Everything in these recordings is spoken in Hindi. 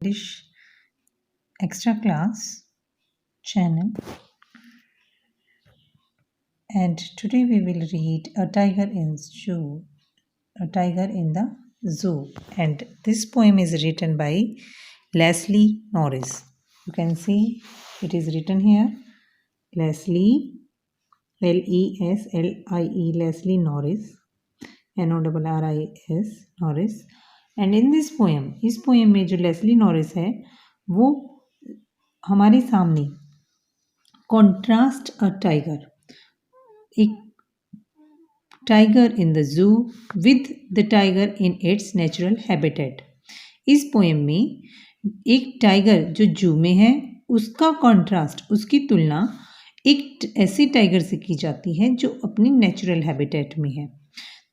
English extra class channel, and today we will read A Tiger in Zoo. A Tiger in the Zoo, and this poem is written by Leslie Norris. You can see it is written here Leslie, Leslie, Leslie Norris, Norris, Norris. And in this poem, इस पोएम में जो लेस्ली नॉरिस है वो हमारे सामने कॉन्ट्रास्ट अ टाइगर, एक tiger in the zoo with the tiger in its natural habitat. इस पोएम में एक टाइगर जो जू में है उसका कॉन्ट्रास्ट, उसकी तुलना एक ऐसे टाइगर से की जाती है जो अपनी नेचुरल हैबिटेट में है।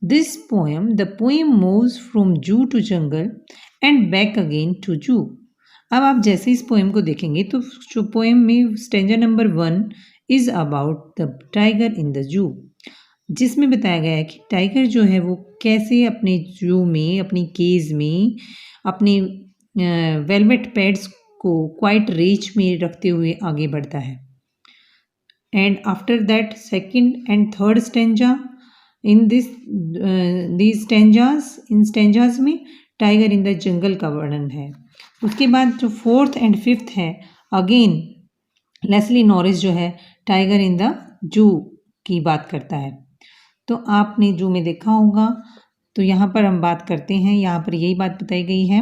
This poem, the poem moves from zoo to jungle and back again to zoo. अब आप जैसे इस पोएम को देखेंगे तो जो पोएम में stanza number 1 is about the tiger in the जू, जिसमें बताया गया है कि टाइगर जो है वो कैसे अपने जू में, अपनी केज में, अपने वेलवेट पैड्स को क्वाइट रीच में रखते हुए आगे बढ़ता है। And after that second and third stanza, in these stanzas में टाइगर इन द जंगल का वर्णन है। उसके बाद जो फोर्थ एंड फिफ्थ है, अगेन लेस्ली नॉरिस जो है टाइगर इन द जू की बात करता है। तो आपने जू में देखा होगा, तो यहाँ पर हम बात करते हैं, यहाँ पर यही बात बताई गई है।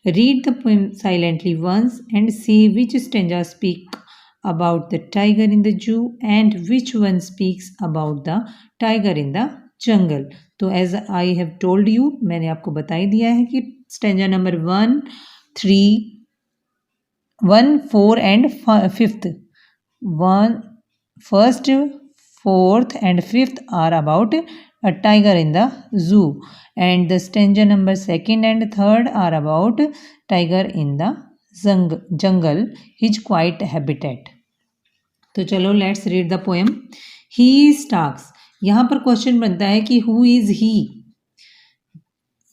Read the poem silently once and see which stanza speak about the tiger in the zoo and which one speaks about the tiger in the jungle। तो as I have told you, मैंने आपको बता ही दिया है कि stanza number 1, 3, 1, 4 and 5th, 1, 1st, 4th and 5th are about a tiger in the zoo, and the stanza number 2nd and 3rd are about tiger in the jungle, his quiet habitat। तो चलो let's read the poem. He Starks, यहाँ पर क्वेश्चन बनता है कि हु इज ही।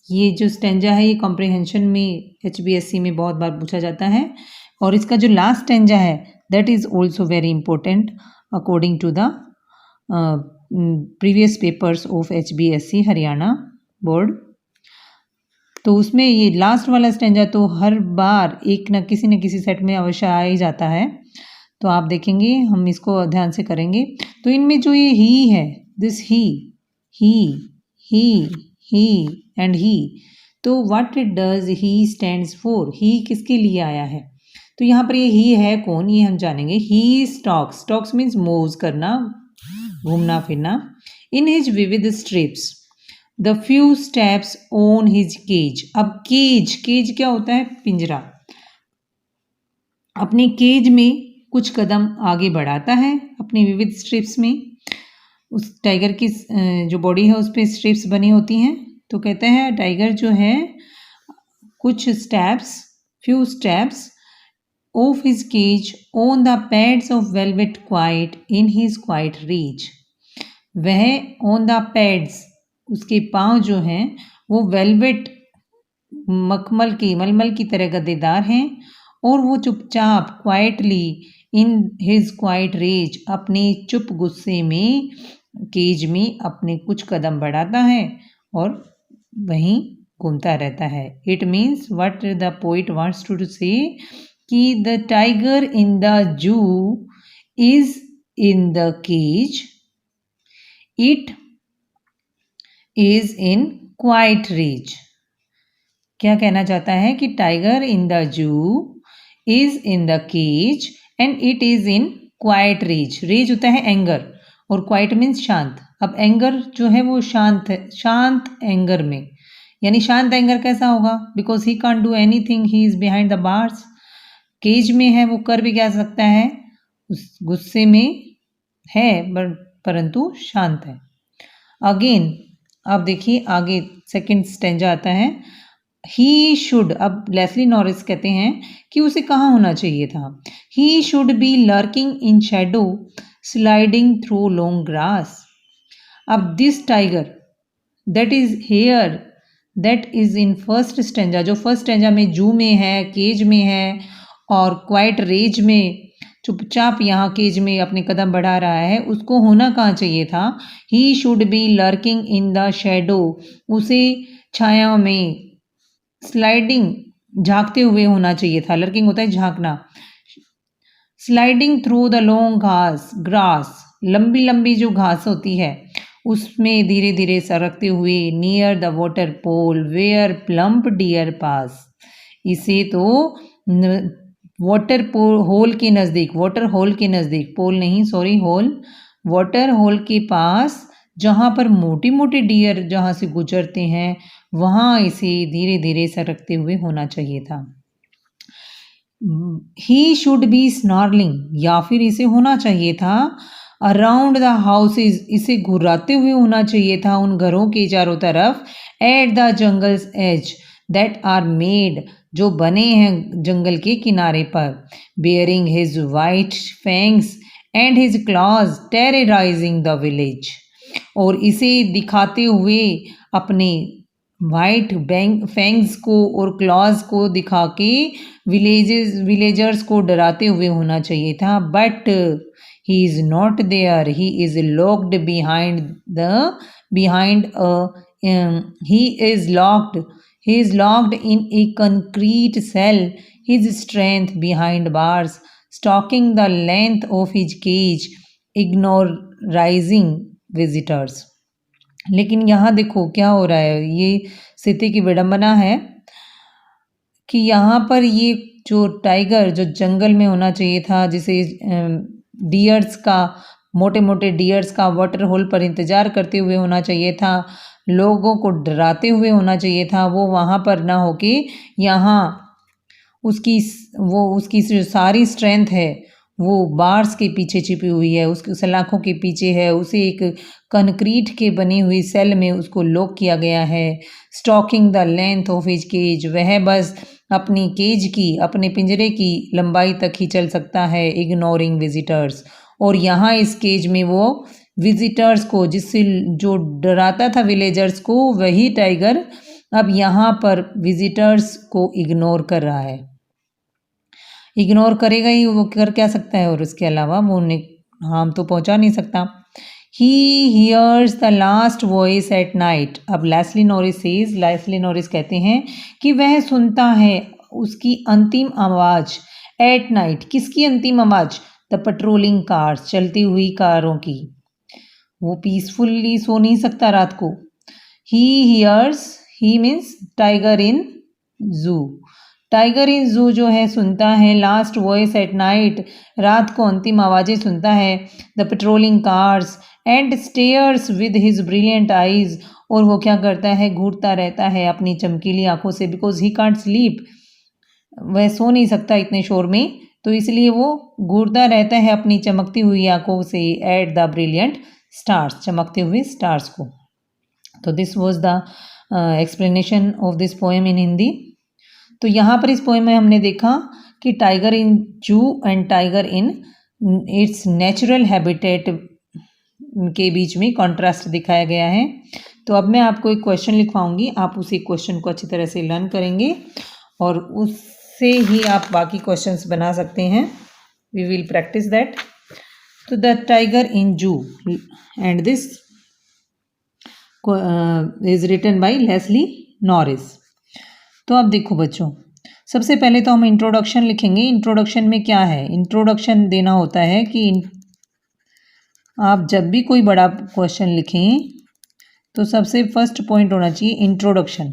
ये जो स्टेंजा है ये कॉम्प्रिहेंशन में HBSC में बहुत बार पूछा जाता है, और इसका जो लास्ट स्टेंजा है that is also very important according to the previous papers of HBSC Haryana board. तो उसमें ये लास्ट वाला स्टेंजा तो हर बार एक न किसी सेट में अवश्य आ ही जाता है। तो आप देखेंगे, हम इसको ध्यान से करेंगे। तो इनमें जो ये ही है, दिस ही एंड ही, तो what does he stands for, he किसके लिए आया है। तो यहाँ पर ये ही है कौन, ये हम जानेंगे। He stalks, stalks means moves करना, घूमना फिरना। In his vivid stripes the few steps on his cage. अब केज क्या होता है, पिंजरा। अपने केज में कुछ कदम आगे बढ़ाता है अपनी विविध स्ट्रिप्स में। उस टाइगर की जो बॉडी है उस पर स्ट्रिप्स बनी होती हैं। तो कहते हैं टाइगर जो है कुछ steps, few steps of his cage on the pads of velvet quiet in his quiet rage. वह ऑन द पैड्स, उसके पांव जो हैं वो वेलवेट मलमल की तरह गद्देदार हैं, और वो चुपचाप quietly in his quiet rage, अपने चुप गुस्से में केज में अपने कुछ कदम बढ़ाता है और वहीं घूमता रहता है। It means what the poet wants to say कि the tiger in the zoo is in the cage, it is in quiet rage. क्या कहना चाहता है कि tiger in the zoo is in the cage and it is in quiet rage. Rage होता है एंगर और क्वाइट मीन्स शांत। अब एंगर जो है वो शांत है, शांत एंगर में, यानी शांत एंगर कैसा होगा, because he can't do anything, he is behind the bars. Cage में है, वो कर भी क्या सकता है, उस गुस्से में है परंतु शांत है। अगेन अब देखिए आगे सेकंड स्टेंजा आता है। ही शुड, अब लेस्ली नॉरिस कहते हैं कि उसे कहाँ होना चाहिए था। He should be lurking in shadow sliding through long grass. अब this tiger that is here that is in first stanza, जो फर्स्ट स्टेंजा में जू में है, केज में है और क्वाइट रेज में चुपचाप यहाँ केज में अपने कदम बढ़ा रहा है, उसको होना कहाँ चाहिए था? He should be lurking in the shadow, उसे छाया में स्लाइडिंग झांकते हुए होना चाहिए था। लर्किंग होता है झांकना। Sliding through the long grass, लंबी लंबी जो घास होती है उसमें धीरे धीरे सरकते हुए, near the water hole where plump deer pass, इसे तो वाटर होल के नज़दीक, वाटर होल के नज़दीक, पोल नहीं सॉरी होल, वाटर होल के पास जहाँ पर मोटी मोटी डियर जहाँ से गुजरते हैं वहाँ इसे धीरे धीरे सरकते हुए होना चाहिए था। ही शुड बी स्नॉर्लिंग, या फिर इसे होना चाहिए था अराउंड द हाउसेज, इसे घुराते हुए होना चाहिए था उन घरों के चारों तरफ, at the jungle's edge that are made, जो बने हैं जंगल के किनारे पर, baring his white fangs and his claws terrorizing the village, और इसे दिखाते हुए अपने वाइट फैंग्स को और क्लॉज को दिखा के विलेजर्स को डराते हुए होना चाहिए था। But he is not there, he is locked he is locked in a concrete cell, his strength behind bars, stalking the length of his cage, ignoring visitors। लेकिन यहाँ देखो क्या हो रहा है, ये स्थिति की विडंबना है कि यहाँ पर ये जो टाइगर जो जंगल में होना चाहिए था, जिसे डियर्स का, मोटे मोटे डियर्स का वाटर होल पर इंतज़ार करते हुए होना चाहिए था, लोगों को डराते हुए होना चाहिए था, वो वहाँ पर ना होके यहाँ उसकी जो सारी स्ट्रेंथ है वो बार्स के पीछे छिपी हुई है, उसकी सलाखों के पीछे है, उसे एक कंक्रीट के बनी हुई सेल में उसको लॉक किया गया है। Stalking the length of his cage, वह बस अपनी केज की, अपने पिंजरे की लंबाई तक ही चल सकता है। इग्नोरिंग विजिटर्स, और यहाँ इस केज में वो विजिटर्स को, जिससे जो डराता था विलेजर्स को, वही टाइगर अब यहाँ पर विजिटर्स को इग्नोर कर रहा है। इग्नोर करेगा ही, वो कर क्या सकता है, और उसके अलावा वो उन्हें हार्म तो पहुँचा नहीं सकता। He hears the last voice at night, अब लेस्ली नॉरिस कहते हैं कि वह सुनता है उसकी अंतिम आवाज़ एट नाइट, किसकी अंतिम आवाज़? द पेट्रोलिंग कार्स, चलती हुई कारों की। वो पीसफुली सो नहीं सकता रात को। He hears, he means tiger in जू, टाइगर इन जू जो है सुनता है लास्ट वॉइस एट नाइट, रात को अंतिम आवाज़ें सुनता है। The patrolling cars and stairs with his brilliant eyes, और वो क्या करता है, घूरता रहता है अपनी चमकीली आंखों से, बिकॉज ही कांट स्लीप, वह सो नहीं सकता इतने शोर में, तो इसलिए वो घूरता रहता है अपनी चमकती हुई आंखों से एट द ब्रिलियंट स्टार्स, चमकते हुए स्टार्स को। तो this was the explanation of this poem in Hindi. तो यहाँ पर इस पोएम में हमने देखा कि tiger in zoo and tiger in its natural habitat के बीच में कॉन्ट्रास्ट दिखाया गया है। तो अब मैं आपको एक क्वेश्चन लिखवाऊंगी, आप उसी क्वेश्चन को अच्छी तरह से लर्न करेंगे और उससे ही आप बाकी क्वेश्चंस बना सकते हैं। We will practice that. तो the tiger in zoo, and this is written by Leslie Norris. तो अब देखो बच्चों, सबसे पहले तो हम इंट्रोडक्शन लिखेंगे। इंट्रोडक्शन में क्या है, इंट्रोडक्शन देना होता है कि आप जब भी कोई बड़ा क्वेश्चन लिखें तो सबसे फर्स्ट पॉइंट होना चाहिए इंट्रोडक्शन।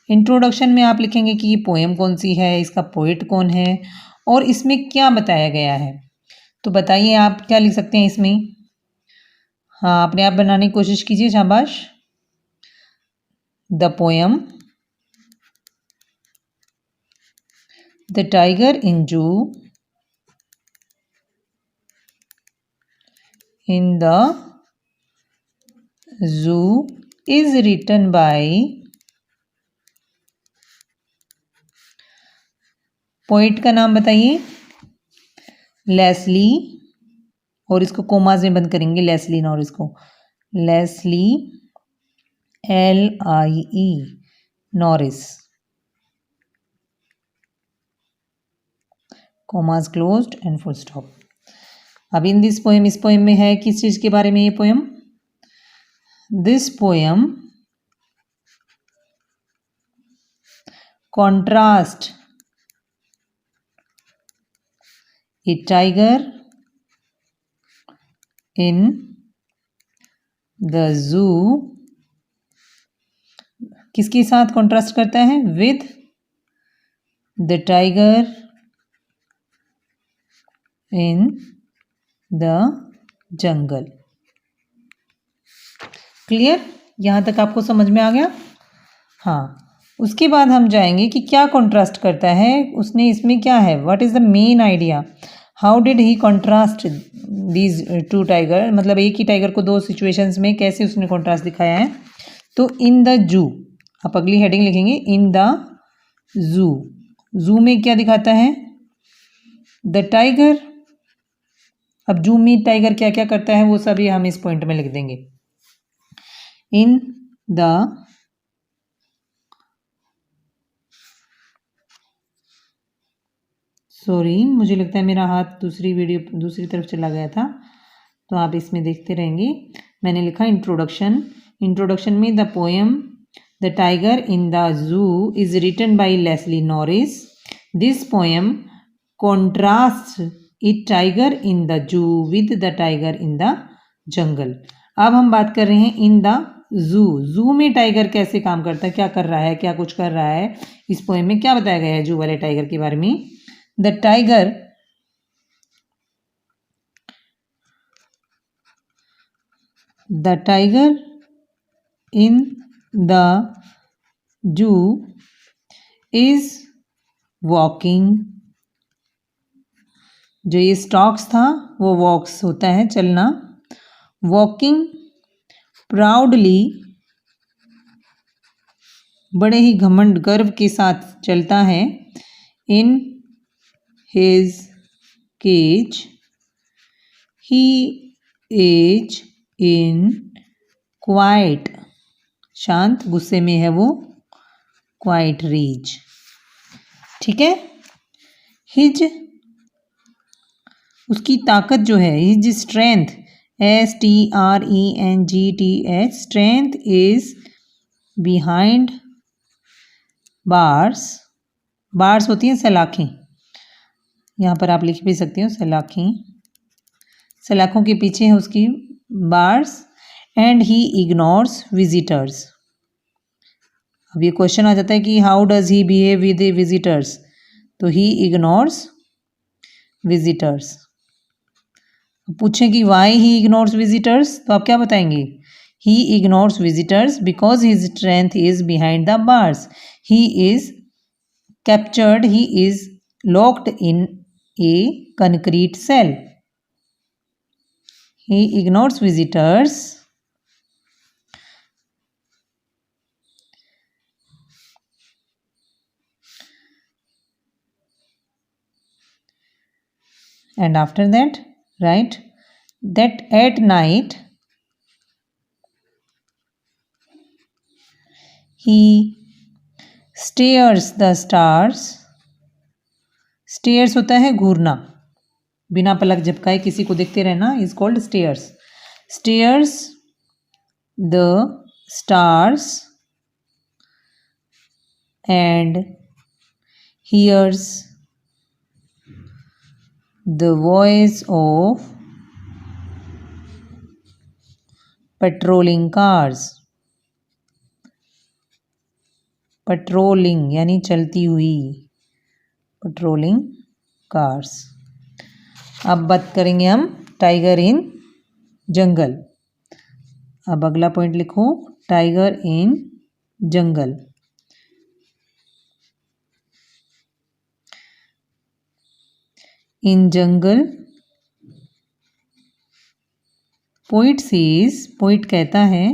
इंट्रोडक्शन में आप लिखेंगे कि ये पोएम कौन सी है, इसका पोइट कौन है और इसमें क्या बताया गया है। तो बताइए आप क्या लिख सकते हैं इसमें। हाँ, अपने आप बनाने की कोशिश कीजिए, शाबाश। The poem the tiger in जू in the zoo is written by poet का नाम बताइए, लेस्ली, और इसको कोमास में बंद करेंगे लेस्ली और इसको Leslie LIE Norris. Commas closed and full stop. अब इन दिस पोएम, इस पोएम में है किस चीज के बारे में ये poem? This poem contrast a tiger in the zoo, किसके साथ कॉन्ट्रास्ट करता है? With the tiger in the jungle. Clear? यहां तक आपको समझ में आ गया? हाँ, उसके बाद हम जाएंगे कि क्या कॉन्ट्रास्ट करता है उसने, इसमें क्या है, what is the main idea, how did he contrast these two tiger, मतलब एक ही टाइगर को दो सिचुएशंस में कैसे उसने कॉन्ट्रास्ट दिखाया है। तो इन द जू, आप अगली हेडिंग लिखेंगे इन द जू। जू में क्या दिखाता है? The tiger. अब जू में टाइगर क्या क्या करता है वो सभी हम इस पॉइंट में लिख देंगे। इन द सॉरी, मुझे लगता है मेरा हाथ दूसरी तरफ चला गया था, तो आप इसमें देखते रहेंगे। मैंने लिखा इंट्रोडक्शन। इंट्रोडक्शन में the poem the tiger in the zoo is written by Leslie Norris. This poem contrast a tiger in the zoo with the tiger in the jungle. अब हम बात कर रहे हैं इन द जू। जू में टाइगर कैसे काम करता है, क्या कर रहा है, क्या कुछ कर रहा है, इस पोएम में क्या बताया गया है जू वाले टाइगर के बारे में। The tiger in the zoo is walking। जो ये स्टॉक्स था वो वॉक्स होता है, चलना। वॉकिंग प्राउडली, बड़े ही घमंड गर्व के साथ चलता है। In his cage he is in quiet, शांत, गुस्से में है वो, क्वाइट रीच। ठीक है। हिज, उसकी ताकत जो है, his strength, STRENGTH, strength is behind bars. Bars होती हैं सलाखें, यहाँ पर आप लिख भी सकते हो सलाखें, सलाखों के पीछे है उसकी bars. And he ignores visitors. अब ये क्वेश्चन आ जाता है कि how does he behave with visitors, तो ही इग्नोर्स विजिटर्स। पूछें कि वाई ही इग्नोर्स विजिटर्स, तो आप क्या बताएंगे? He ignores visitors because his strength is behind the bars. He is captured, he is locked in a concrete cell. He ignores visitors and after that write that at night he stares the stars। Stairs होता है घूरना, बिना पलक झपकाए किसी को देखते रहना, is called stairs. Stairs the stars and hears the voice of patrolling cars। Patrolling यानी चलती हुई, पेट्रोलिंग कार्स। अब बात करेंगे हम टाइगर इन जंगल। अब अगला पॉइंट लिखो, tiger in jungle. In jungle poet says, poet कहता है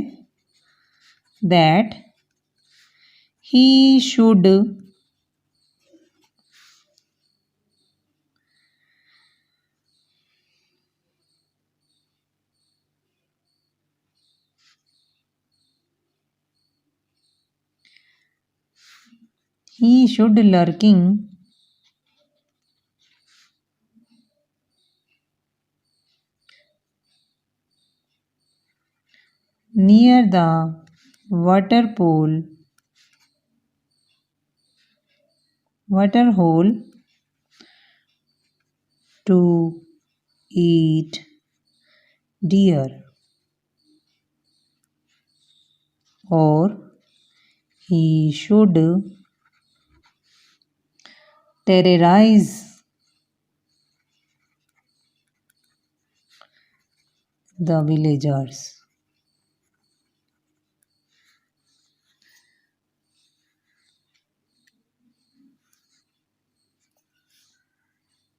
that he should he should lurking near the water hole to eat deer, or he should terrorize the villagers.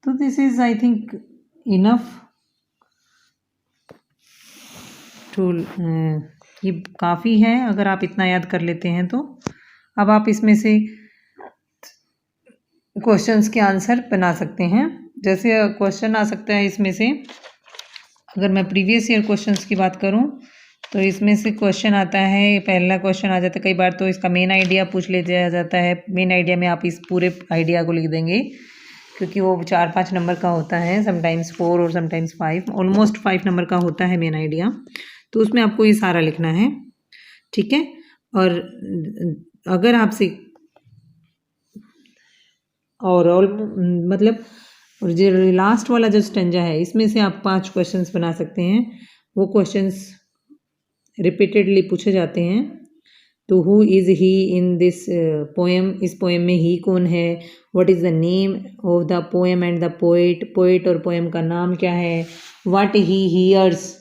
तो this is I think enough to, ये काफ़ी है अगर आप इतना याद कर लेते हैं तो। अब आप इसमें से क्वेश्चंस के आंसर बना सकते हैं। जैसे क्वेश्चन आ सकता है इसमें से, अगर मैं प्रीवियस ईयर क्वेश्चंस की बात करूं तो इसमें से क्वेश्चन आता है, पहला क्वेश्चन आ जाता है, कई बार तो इसका मेन आइडिया पूछ लिया जाता है। मेन आइडिया में आप इस पूरे आइडिया को लिख देंगे क्योंकि वो 4-5 नंबर का होता है, समटाइम्स 4 और समटाइम्स 5, ऑलमोस्ट 5 नंबर का होता है मेन आइडिया। तो उसमें आपको ये सारा लिखना है, ठीक है। और अगर आपसे और मतलब जो लास्ट वाला जो स्टेंजा है इसमें से आप 5 क्वेश्चंस बना सकते हैं। वो क्वेश्चंस रिपीटेडली पूछे जाते हैं। तो who is he in this poem, इस पोएम में ही कौन है, what is the name of the poem and the poet, poet और पोएम का नाम क्या है, what he hears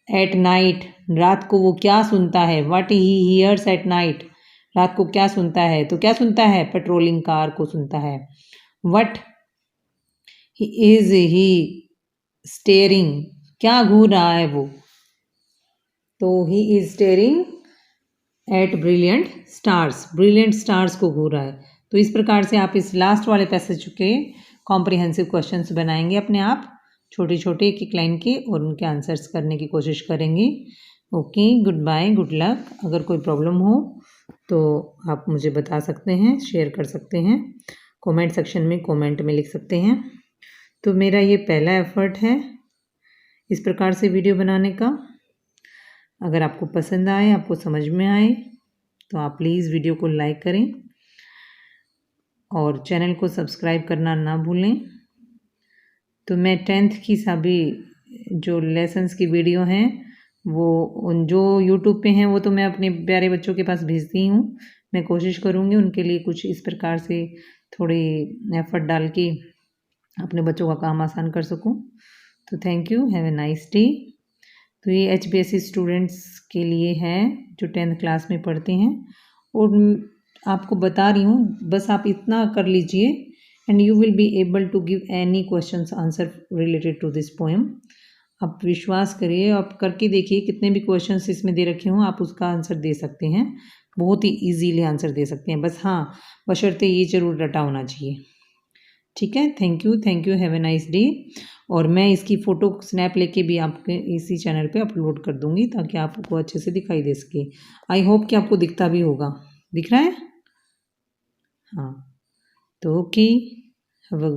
at night, रात को वो क्या सुनता है, what he hears at night, रात को क्या सुनता है, तो क्या सुनता है, पेट्रोलिंग कार को सुनता है। व्हाट इज ही स्टेयरिंग, क्या घूर रहा है वो, तो he is staring at brilliant stars, brilliant stars को घूर रहा है। तो इस प्रकार से आप इस लास्ट वाले पैसेज के कॉम्प्रिहेंसिव क्वेश्चंस बनाएंगे अपने आप, छोटे छोटे एक एक लाइन के, और उनके आंसर्स करने की कोशिश करेंगे। Okay, goodbye, good luck. अगर कोई प्रॉब्लम हो तो आप मुझे बता सकते हैं, शेयर कर सकते हैं, कमेंट सेक्शन में कमेंट में लिख सकते हैं। तो मेरा ये पहला एफर्ट है इस प्रकार से वीडियो बनाने का। अगर आपको पसंद आए, आपको समझ में आए, तो आप प्लीज़ वीडियो को लाइक करें और चैनल को सब्सक्राइब करना ना भूलें। तो मैं 10th की सभी जो लेसन्स की वीडियो हैं वो उन जो यूट्यूब पे हैं वो तो मैं अपने प्यारे बच्चों के पास भेजती हूँ। मैं कोशिश करूँगी उनके लिए कुछ इस प्रकार से थोड़ी एफर्ट डाल के अपने बच्चों का काम आसान कर सकूँ। तो thank you, have a nice day. तो ये HBSC स्टूडेंट्स के लिए है जो 10th क्लास में पढ़ते हैं, और आपको बता रही हूँ, बस आप इतना कर लीजिए and you will be able to give any questions answer related to this poem. आप विश्वास करिए, आप करके देखिए, कितने भी क्वेश्चंस इसमें दे रखे हों आप उसका आंसर दे सकते हैं, बहुत ही इजीली आंसर दे सकते हैं। बस हाँ, बशर्ते ये जरूर रटा होना चाहिए, ठीक है। Thank you, have a nice day. और मैं इसकी फ़ोटो स्नैप लेके भी आपके इसी चैनल पे अपलोड कर दूँगी ताकि आपको अच्छे से दिखाई दे सके। आई होप कि आपको दिखता भी होगा, दिख रहा है, हाँ। तो ओके, हैव अ